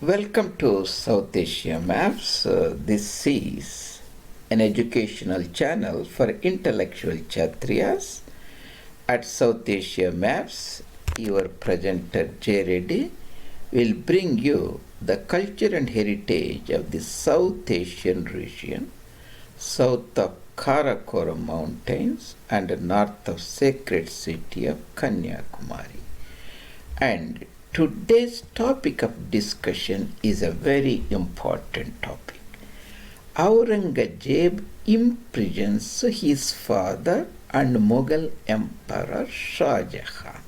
Welcome to South Asia Maps. This is an educational channel for intellectual Kshatriyas. At South Asia Maps, your presenter J. Reddy will bring you the culture and heritage of the South Asian region, south of Karakoram Mountains and north of sacred city of Kanyakumari. And today's topic of discussion is a very important topic. Aurangazeb imprisons his father and Mughal Emperor Shajahan.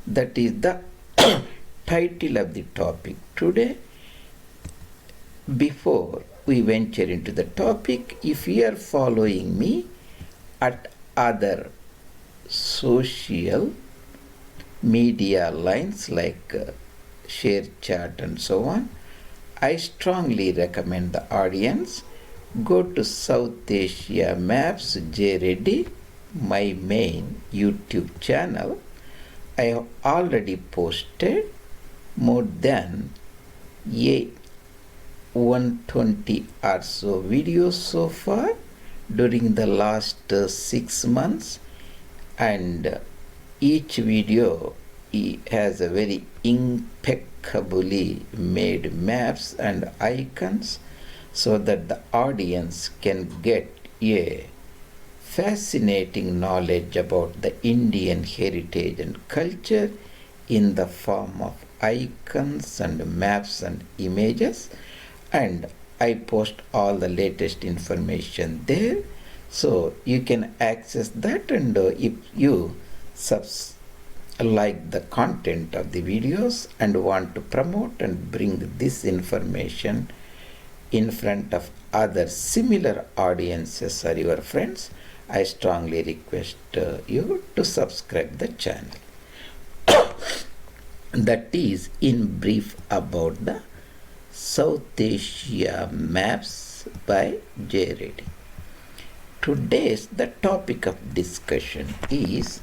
That is the title of the topic today. Before we venture into the topic, if you are following me at other social media lines like share chat and so on, I strongly recommend the audience go to South Asia Maps J. Reddy, my main YouTube channel. I have already posted more than 120 or so videos so far during the last 6 months, and each video has a very impeccably made maps and icons so that the audience can get a fascinating knowledge about the Indian heritage and culture in the form of icons and maps and images. And I post all the latest information there, so you can access that. And if you like the content of the videos and want to promote and bring this information in front of other similar audiences or your friends, I strongly request you to subscribe the channel. That is in brief about the South Asia Maps by J. Reddy. Today's the topic of discussion is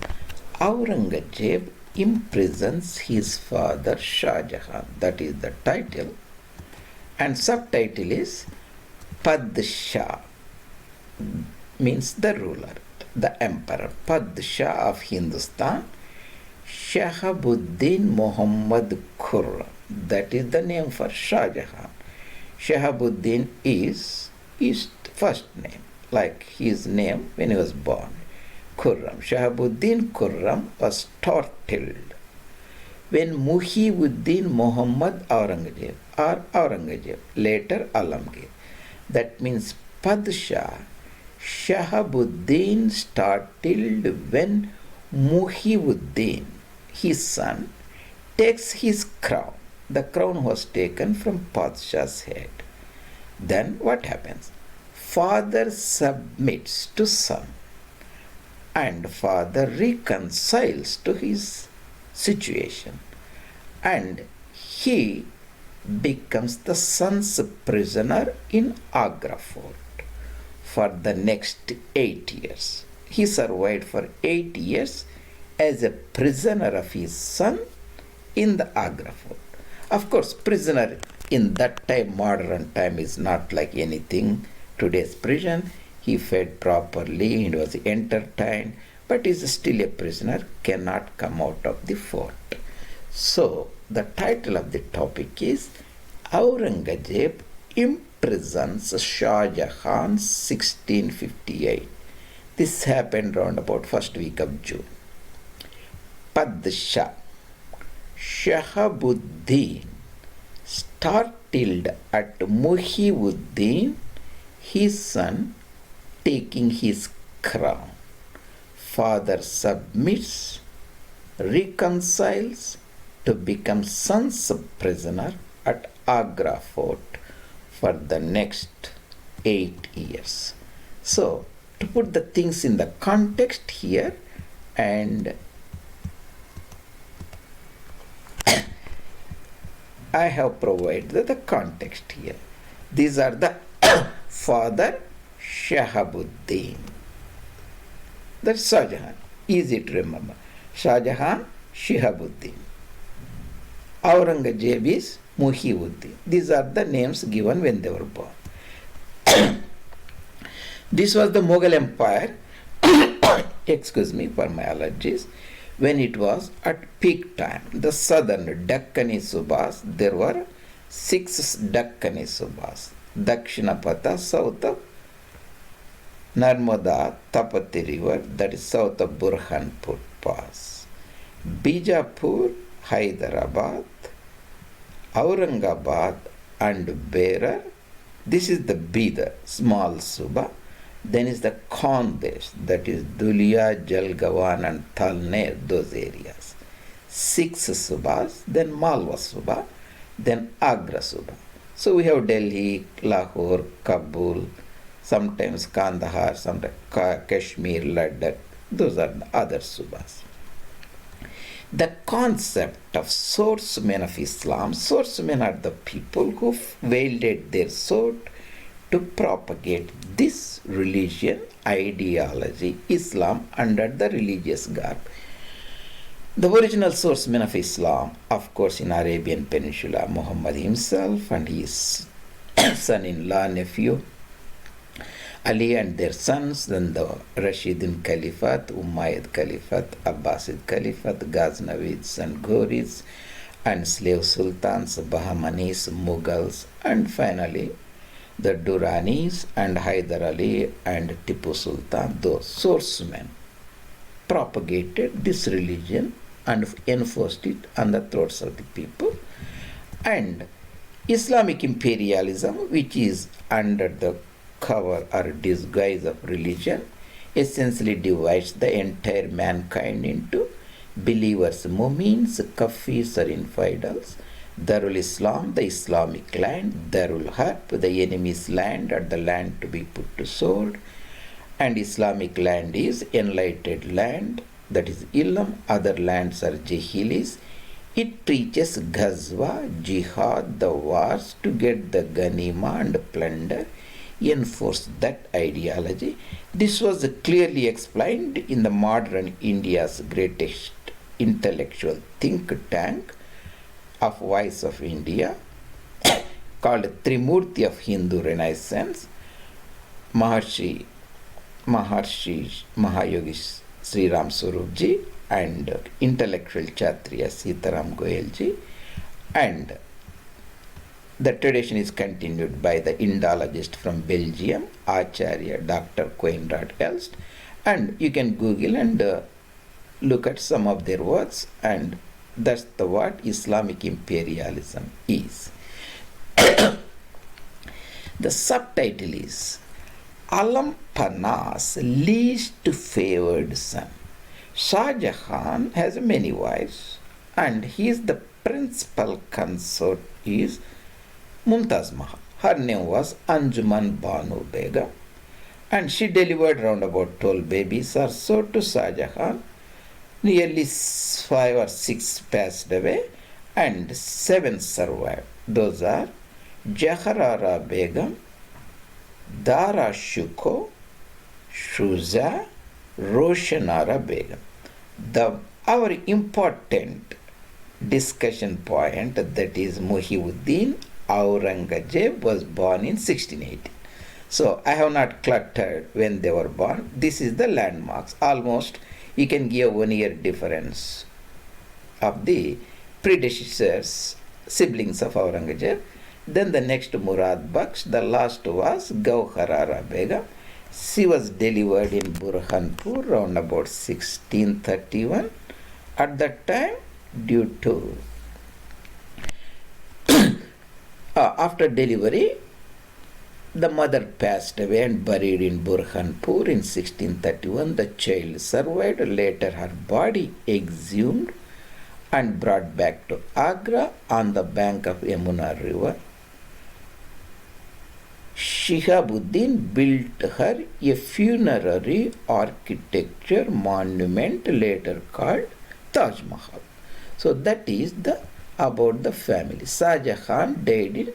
Aurangazeb imprisons his father Shajahan. That is the title, and subtitle is Padshah, means the ruler, the emperor, Padshah of Hindustan, Shahab-ud-din Muhammad-Khurram. That is the name for Shajahan. Shahab-ud-din is his first name, like his name when he was born. Khurram. Shahab-ud-din Khurram was startled when Muhy-ud-din Muhammad-Aurangzeb or Aurangazeb, later Aalamgir. That means Padshah Shahab-ud-din startled when Muhy-ud-din, his son, takes his crown. The crown was taken from Padshah's head. Then what happens? Father submits to son, and father reconciles to his situation, and he becomes the son's prisoner in Agra Fort for the next 8 years. He survived for 8 years as a prisoner of his son in the Agra Fort. Of course, prisoner in that time, modern time, is not like anything today's prison. He fed properly, he was entertained, but is still a prisoner, cannot come out of the fort. So, the title of the topic is Aurangazeb imprisons Shajahan 1658. This happened around about first week of June. Padshah Shahab-ud-din startled at Muhy-ud-din, his son, taking his crown. Father submits, reconciles to become son's prisoner at Agra Fort for the next 8 years. So, to put the things in the context here, and I have provided the context here. These are the father Shahab-ud-din. That's Shajahan. Easy to remember. Shajahan, Shahab-ud-din. Aurangazeb is Muhy-ud-din. These are the names given when they were born. This was the Mughal Empire, excuse me for my allergies, when it was at peak time. The southern Dakkani Subas, there were 6 Dakkani Subas. Dakshinapatha, south of Narmada Tapati river, that is south of Burhanpur Pass. Bijapur, Hyderabad, Aurangabad and Berar. This is the Bidar, small Suba. Then is the Khandesh, that is Dulia, Jalgaon and Thalner, those areas. 6 Subas, then Malwa Suba, then Agra Suba. So we have Delhi, Lahore, Kabul, sometimes Kandahar, sometimes Kashmir, Ladakh. Those are the other Subas. The concept of swordsmen of Islam, swordsmen are the people who wielded their sword to propagate this religion, ideology, Islam, under the religious garb. The original swordsmen of Islam, of course, in Arabian Peninsula, Muhammad himself and his son-in-law, nephew, Ali and their sons, then the Rashidun Caliphate, Umayyad Caliphate, Abbasid Caliphate, Ghaznavids and Ghurids, and slave sultans, Bahmanis, Mughals, and finally the Duranis and Hyder Ali and Tipu Sultan. Those swordsmen propagated this religion and enforced it on the throats of the people. And Islamic imperialism, which is under the cover or disguise of religion, essentially divides the entire mankind into believers, Mumins, Kafirs or infidels, Darul-Islam, the Islamic land, Darul-Harab, the enemy's land or the land to be put to sword, and Islamic land is enlightened land, that is Ilm, other lands are Jahilis. It preaches Ghazwa, Jihad, the wars to get the Ghanima and plunder, enforce that ideology. This was clearly explained in the modern India's greatest intellectual think tank of Voice of India, called Trimurti of Hindu Renaissance, Maharshi Mahayogi Sri Ram Swarupji and intellectual Kshatriya Sitaram Goyalji, and the tradition is continued by the Indologist from Belgium, Acharya Dr. Coenraad Elst, and you can Google and look at some of their works, and that's the what Islamic imperialism is. The subtitle is Aalam-Pana's least favored son. Shajahan has many wives, and the principal consort is Mumtaz Mahal. Her name was Anjuman Banu Begum, and she delivered round about 12 babies or so to Shajahan. Nearly 5 or 6 passed away, and 7 survived. Those are Jaharara Begum, Dara Shuko, Shuza, Roshanara Begum. Our important discussion point, that is Muhy-ud-din Aurangazeb, was born in 1618. So I have not cluttered when they were born. This is the landmarks. Almost you can give 1 year difference of the predecessors, siblings of Aurangazeb. Then the next Murad Baksh, the last was Gauharara Begum. She was delivered in Burhanpur around about 1631. At that time, due to after delivery, the mother passed away and buried in Burhanpur in 1631. The child survived. Later, her body exhumed and brought back to Agra on the bank of Yamuna river. Shihab-ud-din built her a funerary architecture monument later called Taj Mahal. So that is about the family. Shajahan died in,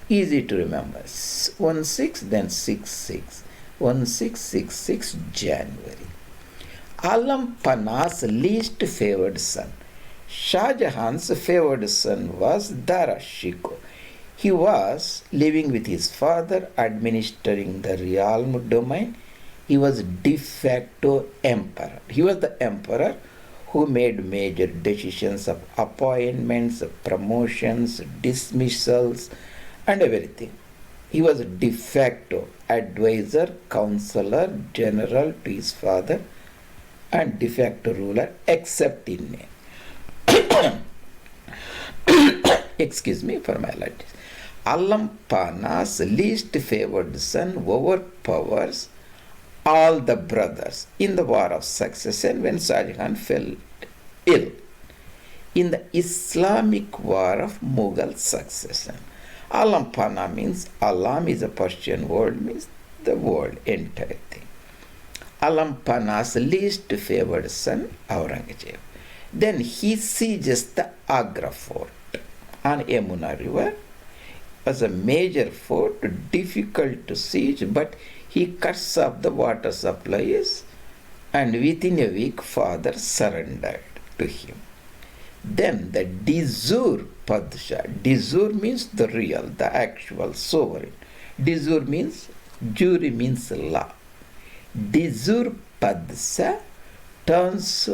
easy to remember, 16, then 66, 1666 January. Aalam-Pana's least favored son. Shah Jahan's favored son was Dara Shikoh. He was living with his father, administering the realm domain. He was de facto emperor. He was the emperor who made major decisions of appointments, promotions, dismissals, and everything. He was de facto advisor, counselor, general to his father, and de facto ruler, except in name. Excuse me for my allergies. Aalam-Pana's least favored son overpowers all the brothers in the war of succession when Shajahan fell ill. In the Islamic war of Mughal-succession, Aalam-Pana means, Alam is a Persian word, means the world, entire thing. Aalam-Pana's least favored son, Aurangazeb. Then he sieges the Agra Fort on Yamuna River. Was a major fort, difficult to siege, but he cuts off the water supplies, and within a week father surrendered to him. Then the De-jure Pad-shaw. De-jure means the real, the actual sovereign. De-jure means, jury means law. De-jure Pad-shaw turns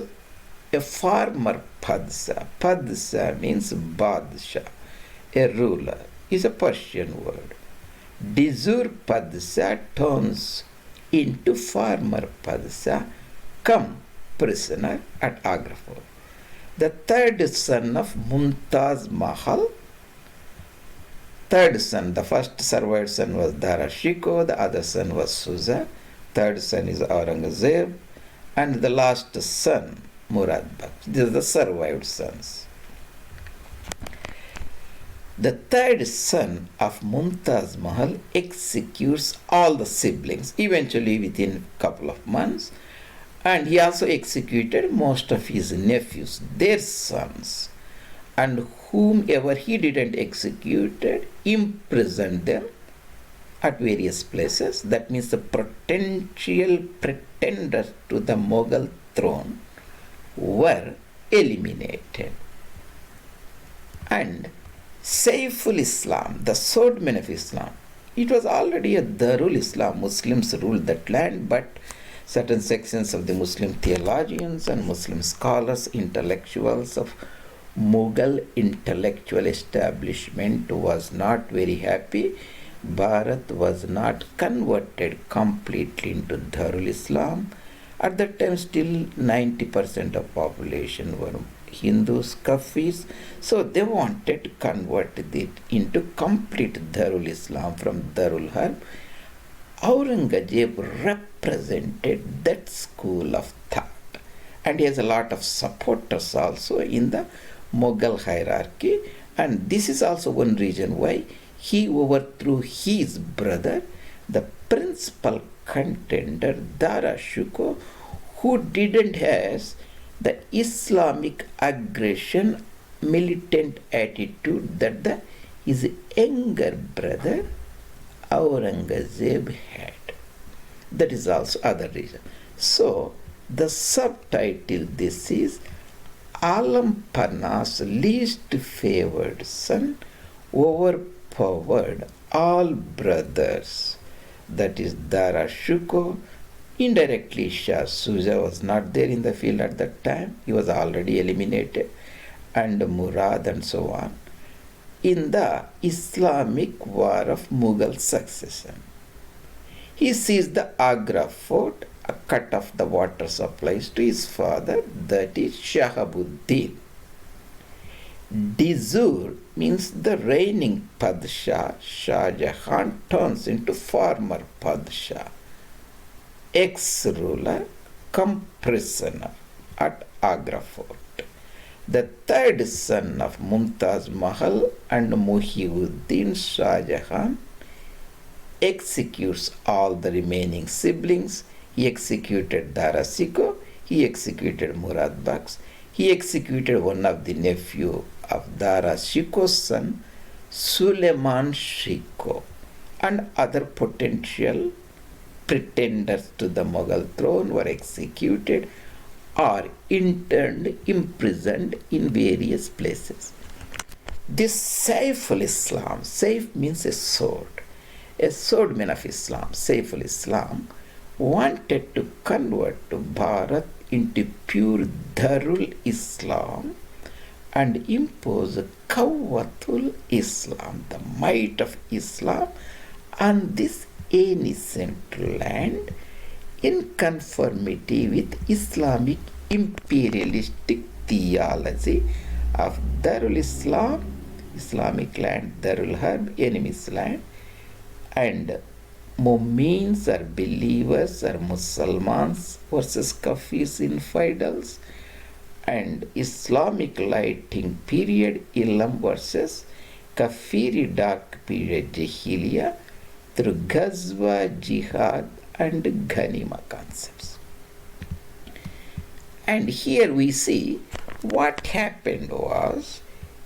a former Padshah. Padshah means Badshah, a ruler, is a Persian word. De-jure Pad-shaw turns into former Padshah, come prisoner at Agra Fort. The third son of Mumtaz Mahal, third son, the first survived son was Dara Shikoh, the other son was Suza, third son is Aurangazeb, and the last son Murad Baksh. These are the survived sons. The third son of Mumtaz Mahal executes all the siblings, eventually within a couple of months, and he also executed most of his nephews, their sons, and whomever he didn't execute, imprisoned them at various places. That means the potential pretenders to the Mughal throne were eliminated. And Saif-ul-Islam, the swordman of Islam, it was already a Darul-Islam. Muslims ruled that land, but certain sections of the Muslim theologians and Muslim scholars, intellectuals of Mughal intellectual establishment was not very happy. Bharat was not converted completely into Darul-Islam. At that time, still 90% of population were Hindus, Kafis, so they wanted to convert it into complete Darul-Islam from Darul-Harab. Aurangazeb represented that school of thought, and he has a lot of supporters also in the Mughal hierarchy, and this is also one reason why he overthrew his brother, the principal contender Dara Shikoh, who didn't have the Islamic aggression, militant attitude that his younger brother Aurangazeb had. That is also other reason. So the subtitle this is Aalam-Pana's least favored son overpowered all brothers. That is Dara Shikoh. Indirectly, Shah Suja was not there in the field at that time. He was already eliminated. And Murad and so on. In the Islamic war of Mughal succession, he seized the Agra Fort, cut off the water supplies to his father, that is Shahab-ud-din. De-jure means the reigning Padshah, Shajahan, turns into former Padshah, ex-ruler, come prisoner at Agra Fort. The third son of Mumtaz Mahal and Muhy-ud-din Shajahan executes all the remaining siblings. He executed Dara Shikoh, he executed Murad Baksh, he executed one of the nephew of Dara Shikoh's son, Suleiman Shikoh, and other potential pretenders to the Mughal throne were executed. or interned, imprisoned in various places. This Saif-ul-Islam, Saif means a swordman of Islam, Saif-ul-Islam, wanted to convert Bharat into pure Darul-Islam and impose Qawwatul Islam, the might of Islam, on this ancient land in conformity with Islamic imperialistic theology of Darul-Islam, Islamic land, Darul-Harab, enemy's land, and Mumins or believers or Muslims versus Kafirs infidels, and Islamic lighting period Ilm versus Kafiri dark period Jahiliya through Ghazwa, Jihad and Ghanima concepts. And here we see what happened was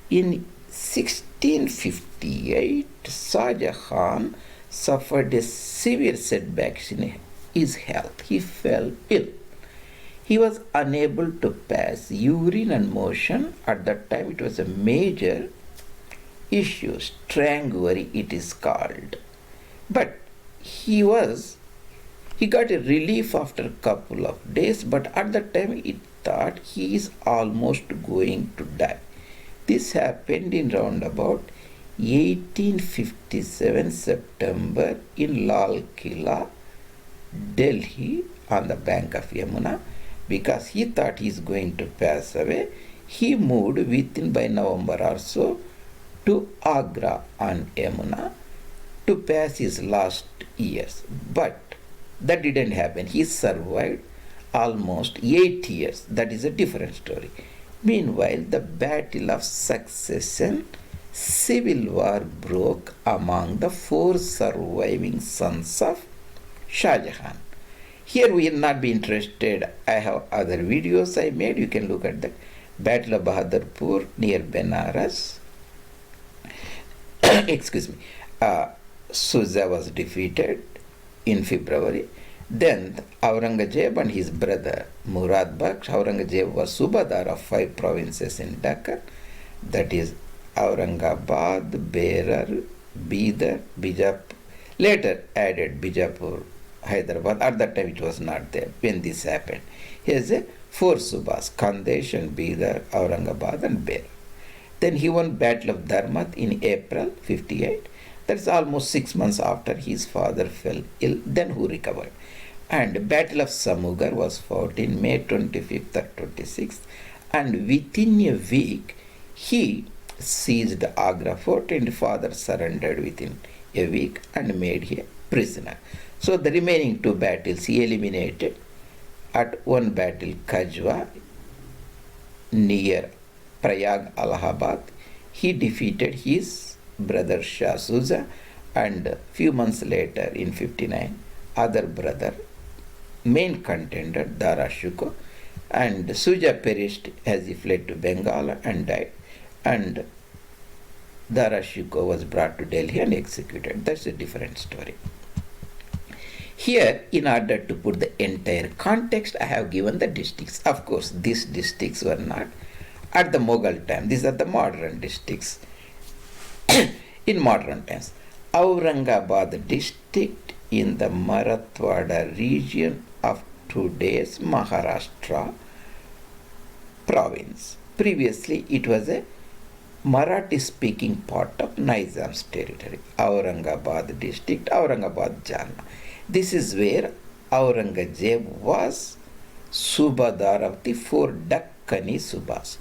in 1658 Shajahan suffered a severe setback in his health. He fell ill. He was unable to pass urine and motion. At that time it was a major issue, strangury it is called. But he got a relief after a couple of days, but at that time it thought he is almost going to die. This happened in round about 1857 September in Lal Killa, Delhi, on the bank of Yamuna. Because he thought he is going to pass away, he moved by November or so to Agra on Yamuna to pass his last years. But that didn't happen. He survived almost 8 years. That is a different story. Meanwhile, the battle of succession, civil war broke among the 4 surviving sons of Shajahan. Here we will not be interested. I have other videos I made. You can look at that. Battle of Bahadurpur near Benares. Excuse me. Suza was defeated in February. Then Aurangazeb and his brother Murad Baksh. Aurangazeb was Subadar of 5 provinces in Deccan. That is Aurangabad, Berar, Bidar, Bijapur. Later added Bijapur, Hyderabad. At that time it was not there when this happened. He has 4 subas, Khandesh and Bidar, Aurangabad and Berar. Then he won Battle of Dharmat in April 58. That's almost 6 months after his father fell ill. Then who recovered? And Battle of Samugar was fought in May 25th or 26th. And within a week he seized Agra Fort, and father surrendered within a week and made him prisoner. So the remaining 2 battles he eliminated. At one battle, Kajwa, near Prayag, Allahabad, he defeated his brother Shah Suja, and few months later in 59, other brother, main contender Dara Shuko, and Suja perished as he fled to Bengal and died, and Dara Shuko was brought to Delhi and executed. That's a different story. Here, in order to put the entire context, I have given the districts. Of course, these districts were not at the Mughal time. These are the modern districts. In modern times, Aurangabad district in the Marathwada region of today's Maharashtra province. Previously, it was a Marathi-speaking part of Nizam's territory. Aurangabad district, Aurangabad Jalna. This is where Aurangazeb was Subadar of the 4 Dakkani Subas,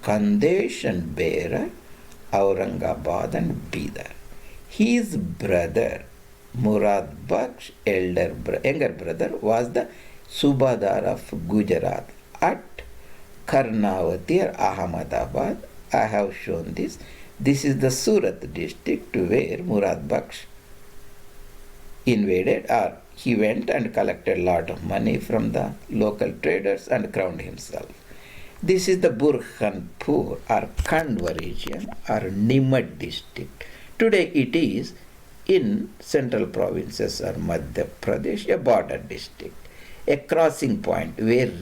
Khandesh and Berar, Aurangabad and Bidar. His brother Murad Baksh, younger brother, was the Subadar of Gujarat at Karnavati or Ahmedabad. I have shown this. This is the Surat district where Murad Baksh invaded, or he went and collected a lot of money from the local traders and crowned himself. This is the Burhanpur or Khandwa region or Nimad district. Today it is in central provinces or Madhya Pradesh, a border district, a crossing point where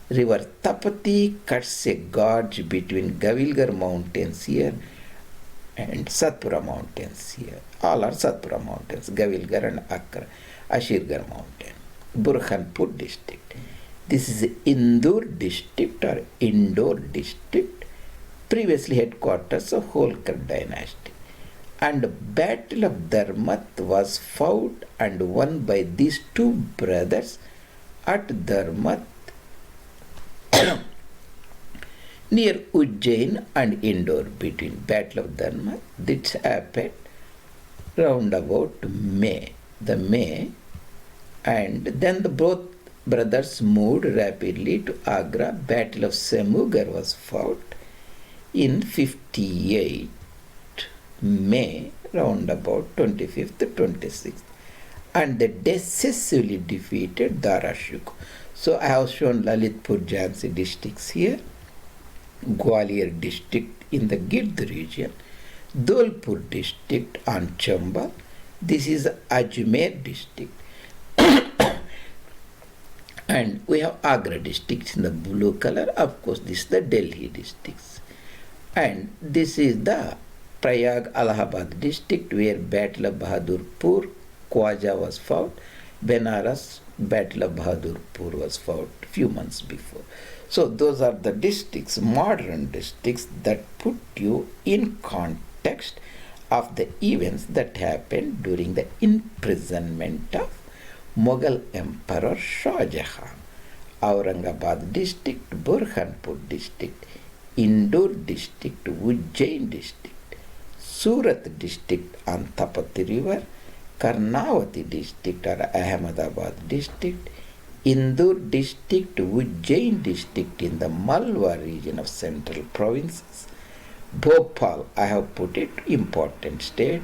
River Tapati cuts a gorge between Gavilgar mountains here and Satpura mountains here. All are Satpura mountains, Gavilgar and Ashirgar mountain. Burhanpur district. This is Indur district or Indore district, previously headquarters of Holkar dynasty. And Battle of Dharmat was fought and won by these two brothers at Dharmat near Ujjain and Indore. Between Battle of Dharmat, this happened round about May, and then the both brothers moved rapidly to Agra. Battle of Semugar was fought in 58 May, round about 25th to 26th, and they decisively defeated Darashuk. So I have shown Lalitpur Jhansi districts here, Gwalior district in the Girdh region, Dholpur district on Chambal. This is Ajmer district. And we have Agra districts in the blue color. Of course, this is the Delhi districts. And this is the Prayag Allahabad district where Battle of Bahadurpur, Khwaja was fought. Benares, Battle of Bahadurpur was fought a few months before. So those are the districts, modern districts, that put you in context of the events that happened during the imprisonment of Mughal Emperor Shajahan. Aurangabad district, Burhanpur district, Indore district, Ujjain district, Surat district on Tapati river, Karnavati district or Ahmedabad district, Indore district, Ujjain district in the Malwa region of central provinces, Bhopal, I have put it, important state,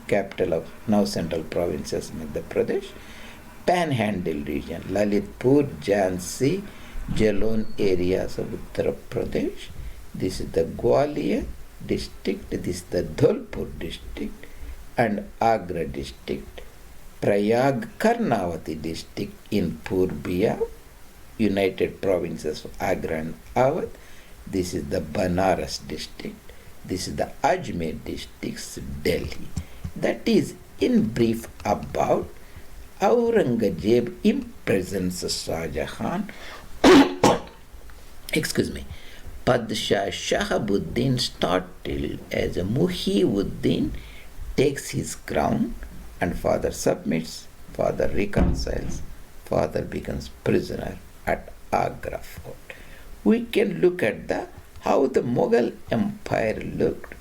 capital of now central provinces, Madhya Pradesh, Panhandle region, Lalitpur, Jhansi, Jalon areas of Uttar Pradesh. This is the Gwalior district, this is the Dholpur district, and Agra district, Prayag Karnavati district in Purbiya, United Provinces of Agra and Awadh. This is the Banaras district. This is the Ajmer districts, Delhi. That is in brief about Aurangazeb imprisons Shajahan. Excuse me. Padshah-Shahab-ud-din startled as Muhy-ud-din takes his crown, and father submits, father reconciles, father becomes prisoner at Agra Fort. We can look at how the Mughal Empire looked.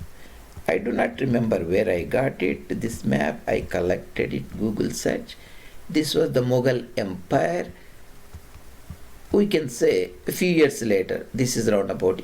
I do not remember where I got it. This map, I collected it, Google search. This was the Mughal Empire. We can say a few years later, this is around about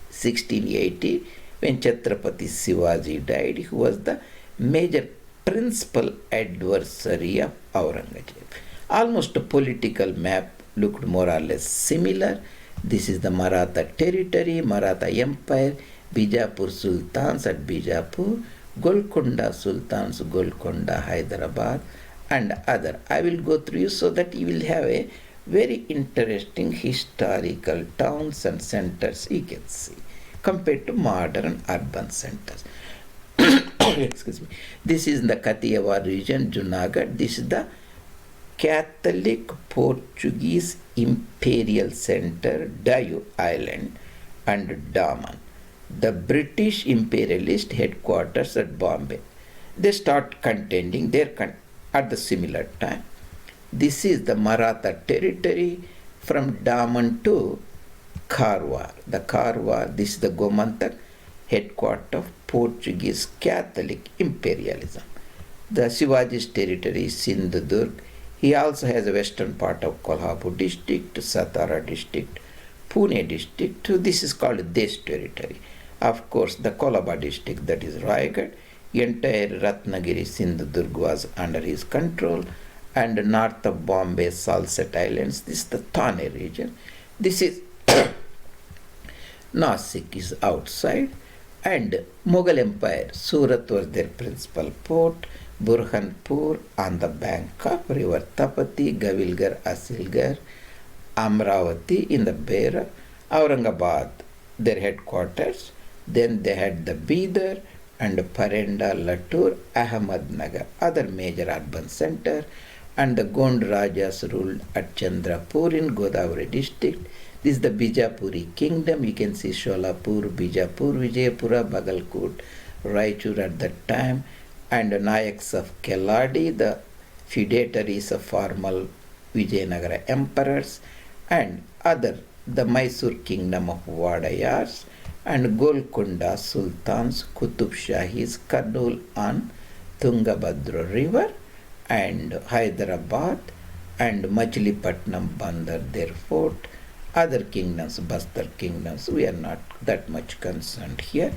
1680, when Chhatrapati Shivaji died, who was the major principal adversary of Aurangazeb. Almost a political map looked more or less similar. This is the Maratha territory, Maratha Empire, Bijapur Sultans at Bijapur, Golconda Sultans, Golconda, Hyderabad, and other. I will go through you so that you will have a very interesting historical towns and centers you can see compared to modern urban centers. Excuse me. This is the Kathiawar region, Junagadh. This is the Catholic Portuguese Imperial Center, Diu Island and Daman. The British imperialist headquarters at Bombay. They start contending there at the similar time. This is the Maratha territory from Daman to Karwar. The Karwar, this is the Gomantak, headquarters of Portuguese Catholic imperialism. The Shivaji's territory is Sindhudurg. He also has a western part of Kolhapur district, Satara district, Pune district. So this is called Desh territory. Of course, the Kolaba district, that is Raigad, entire Ratnagiri, Sindhudurg was under his control, and north of Bombay, Salsette Islands, this is the Thane region. This is Nasik is outside, and Mughal Empire, Surat was their principal port, Burhanpur on the bank of river Tapati, Gavilgar, Asilgar, Amravati in the Beira, Aurangabad, their headquarters. Then they had the Bidar and Parenda, Latur, Ahmednagar, other major urban center, and the Gond Rajas ruled at Chandrapur in Godavari district. This is the Bijapuri kingdom. You can see Sholapur, Bijapur, Vijayapura, Bagalkot, Raichur at that time, and the Nayaks of Keladi, the feudatories of formal Vijayanagara emperors, and other, the Mysore kingdom of Wadayars, and Golconda sultans, Qutub Shahis, Karnool on Tungabhadra river, and Hyderabad, and Machilipatnam Bandar, their fort, other kingdoms, Bastar kingdoms, we are not that much concerned here.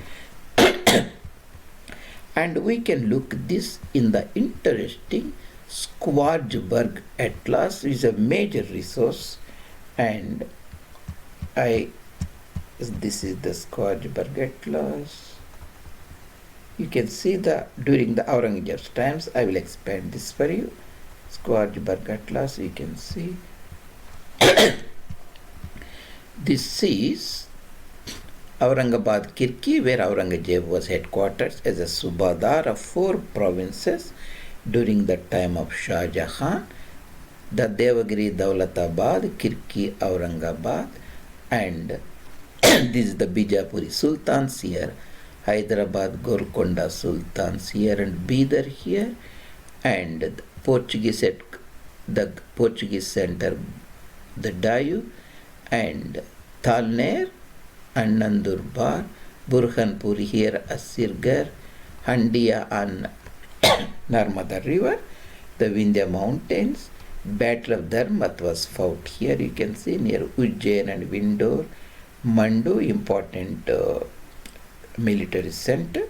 And we can look this in the interesting Squargeberg Atlas, which is a major resource, and this is the Squargeberg Atlas. You can see during the Aurangzeb's times. I will expand this for you. Squargeberg Atlas, you can see. This is Aurangabad Kirki, where Aurangzeb was headquarters as a Subadar of 4 provinces during the time of Shah Jahan, the Devagiri Daulatabad, Kirki Aurangabad, and this is the Bijapuri Sultans here, Hyderabad Golconda Sultans here, and Bidar here, and the Portuguese center, the Dayu, and Talner, and Nandurbar, Burhanpur here, Asirgar, Handia on Narmada river, the Vindhya mountains. Battle of Dharmat was fought here, you can see, near Ujjain and Vindor. Mandu, important military center,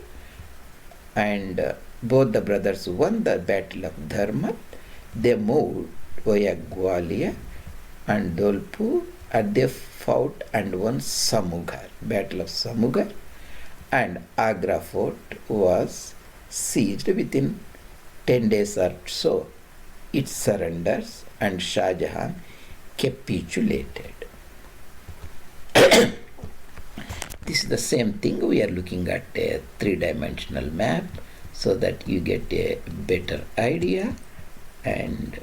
and both the brothers won the Battle of Dharmat. They moved via Gwalior and Dolpur, and they fought and won Samughar, Battle of Samughar, and Agra Fort was sieged within 10 days or so. It surrenders, and Shah Jahan capitulated. This is the same thing. We are looking at a 3-dimensional map so that you get a better idea. And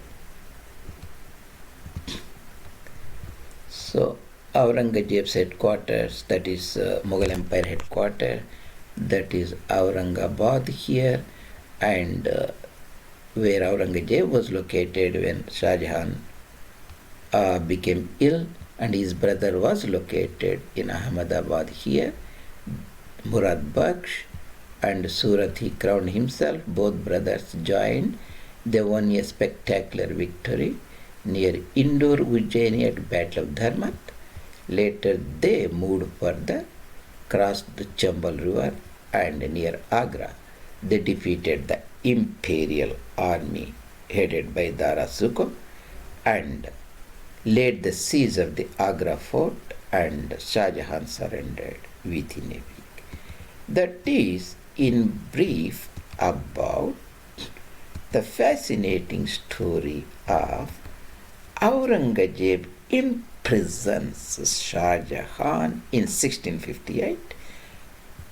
so Aurangzeb's headquarters, that is Mughal Empire headquarters, that is Aurangabad here, and where Aurangzeb was located when Shah Jahan became ill, and his brother was located in Ahmedabad here. Murad Baksh and Surat, he crowned himself. Both brothers joined. They won a spectacular victory near Indore, Ujjaini at Battle of Dharmat. Later they moved further, crossed the Chambal river, and near Agra they defeated the imperial army headed by Dara Shikoh and laid the siege of the Agra Fort, and Shah Jahan surrendered within a week. That is, in brief, about the fascinating story of Aurangzeb imprisons Shah Jahan in 1658.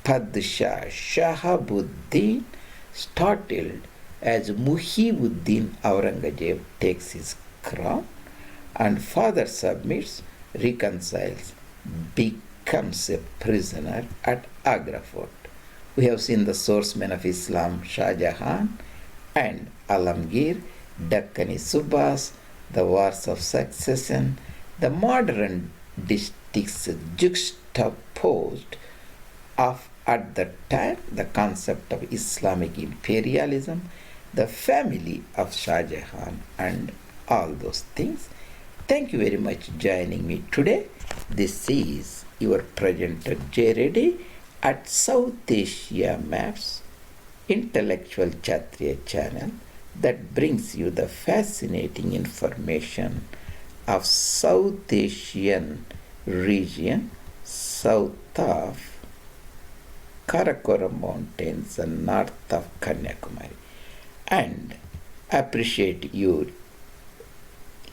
Padshah-Shahab-ud-din, startled as Muhy-ud-din Aurangzeb takes his crown, and father submits, reconciles, becomes a prisoner at Agra Fort. We have seen the swordsmen of Islam, Shah Jahan and Alamgir, Dakkani Subhas, the wars of succession, the modern districts juxtaposed of at the time the concept of Islamic imperialism, the family of Shah Jahan, and all those things. Thank you very much joining me today. This is your presenter J. Reddy at South Asia Maps, intellectual Kshatriya channel that brings you the fascinating information of South Asian region, south of Karakoram Mountains and north of Kanyakumari. And appreciate you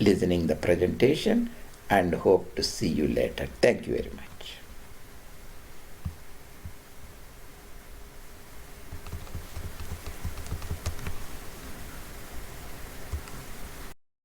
listening the presentation and hope to see you later. Thank you very much.